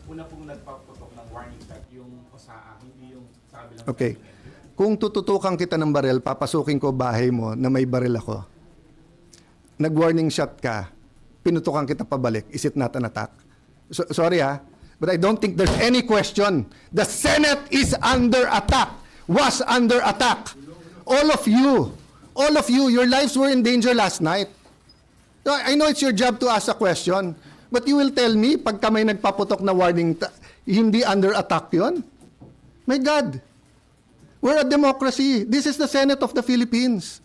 una pong nagpaputok ng warning shot yung OSAA, hindi yung sa kabilang Okay. side. Kung tututukan kita ng baril, papasukin ko bahay mo na may baril ako. Nag-warning shot ka, pinutukan kita pabalik. Is it not an attack? Sorry but I don't think there's any question. The Senate is under attack, was under attack. All of you, your lives were in danger last night. So, I know it's your job to ask a question, but you will tell me, pagka may nagpaputok na warning, hindi under attack yon? My God. We're a democracy. This is the Senate of the Philippines.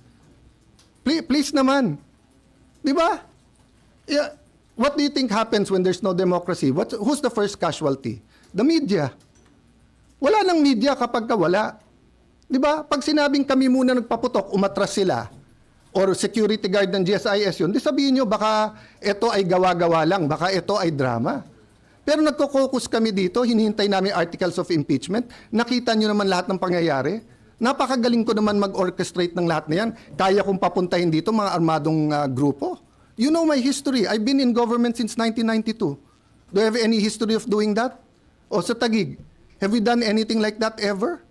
Please naman. Di ba? Yeah. What do you think happens when there's no democracy? Who's the first casualty? The media. Wala nang media kapag wala. Di ba? Pag sinabing kami muna nagpaputok, umatras sila, or security guard ng GSIS yun, di sabihin nyo, baka ito ay gawa-gawa lang, baka ito ay drama. Pero nagko-focus kami dito, hinihintay namin articles of impeachment. Nakita nyo naman lahat ng pangyayari. Napakagaling ko naman mag-orchestrate ng lahat na yan. Kaya kong papuntahin dito mga armadong grupo. You know my history. I've been in government since 1992. Do I have any history of doing that? O sa Taguig, have we done anything like that ever?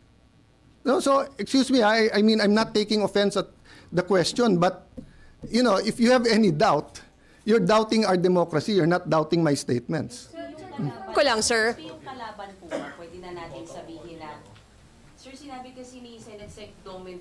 No, so, excuse me, I mean, I'm not taking offense at the question, but, you know, if you have any doubt, you're doubting our democracy, you're not doubting my statements. Ko lang, sir. Yung kalaban po ba, pwede na natin sabihin na, sir, sinabi kasi ni Senate Sec. Dong Mendoza